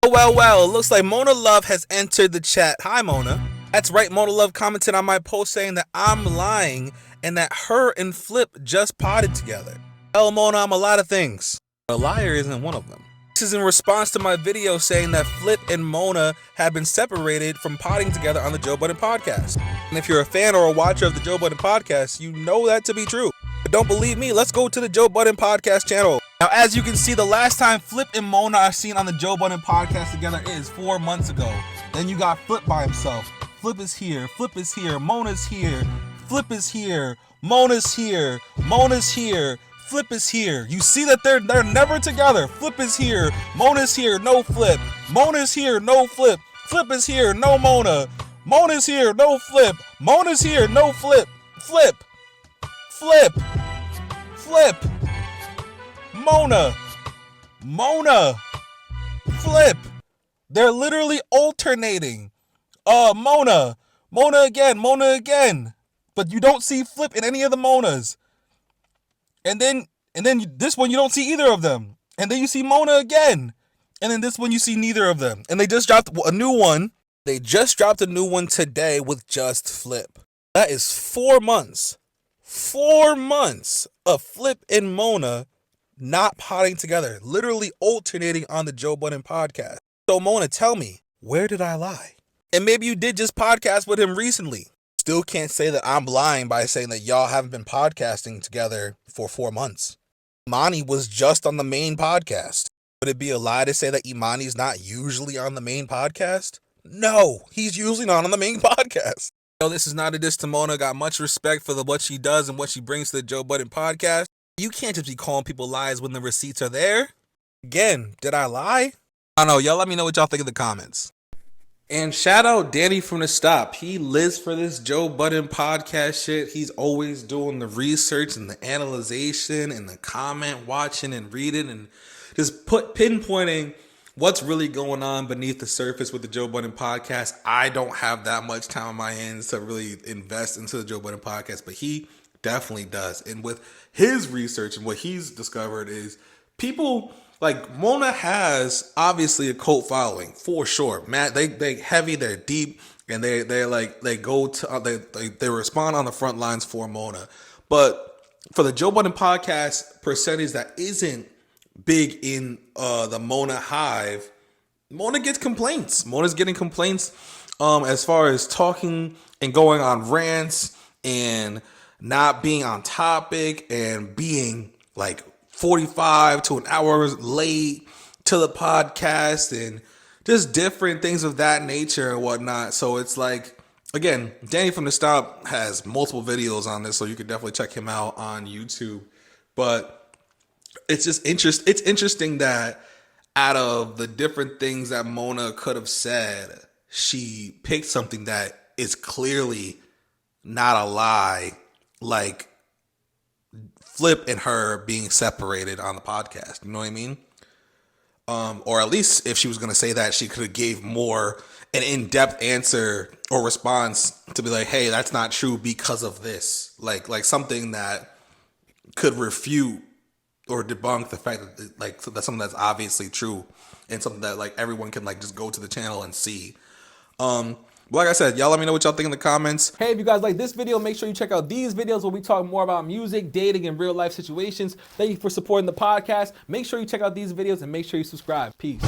Well, it looks like Mona Love has entered the chat. Hi, Mona. That's right, Mona Love commented on my post saying that I'm lying and that her and Flip just potted together. Well, Mona, I'm a lot of things. A liar isn't one of them. This is in response to my video saying that Flip and Mona have been separated from potting together on the Joe Budden Podcast. And if you're a fan or a watcher of the Joe Budden Podcast, you know that to be true. But don't believe me? Let's go to the Joe Budden Podcast channel. Now, as you can see, the last time Flip and Mona are seen on the Joe Budden Podcast together is 4 months ago. Then you got Flip by himself. Flip is here, Mona's here, Flip is here, Mona's here, Mona's here, Flip is here. You see that they're never together. Flip is here, Mona's here, no Flip. Mona's here, no Flip. Flip is here, no Mona. Mona's here, no Flip. Mona's here, no Flip. Flip. Flip. Flip. Mona. Mona. Flip. They're literally alternating. Mona again. But you don't see Flip in any of the Monas. And then this one you don't see either of them. And then you see Mona again. And then this one you see neither of them. And they just dropped a new one. They just dropped a new one today with just Flip. That is 4 months. 4 months of Flip and Mona not potting together. Literally alternating on the Joe Budden Podcast. So Mona, tell me, where did I lie? And maybe you did just podcast with him recently. Still can't say that I'm lying by saying that y'all haven't been podcasting together for 4 months. Imani was just on the main podcast. Would it be a lie to say that Imani's not usually on the main podcast? No, he's usually not on the main podcast. No, this is not a diss to Mona. Got much respect for what she does and what she brings to the Joe Budden Podcast. You can't just be calling people lies when the receipts are there. Again, did I lie? I don't know. Y'all let me know what y'all think in the comments. And shout out Danny from the Stop. He lives for this Joe Budden Podcast shit. He's always doing the research and the analyzation and the comment watching and reading and just pinpointing what's really going on beneath the surface with the Joe Budden Podcast. I don't have that much time on my hands to really invest into the Joe Budden Podcast, but he definitely does. And with his research and what he's discovered is people... Like, Mona has obviously a cult following for sure. Man, they heavy, they're deep, and they go to they respond on the front lines for Mona. But for the Joe Budden Podcast percentage that isn't big in the Mona hive, Mona gets complaints. Mona's getting complaints as far as talking and going on rants and not being on topic and being like 45 to an hour late to the podcast and just different things of that nature and whatnot. So it's like, again, Danny from the Stop has multiple videos on this, so you could definitely check him out on YouTube. But it's just it's interesting that out of the different things that Mona could have said, she picked something that is clearly not a lie, like Flip and her being separated on the podcast. You know what I mean? Or at least if she was going to say that, she could have gave more an in-depth answer or response to be like, hey, that's not true because of this. Like something that could refute or debunk the fact that that's something that's obviously true and something that like everyone can like just go to the channel and see. Like I said, y'all let me know what y'all think in the comments. Hey, if you guys like this video, make sure you check out these videos where we talk more about music, dating, and real life situations. Thank you for supporting the podcast. Make sure you check out these videos and make sure you subscribe. Peace.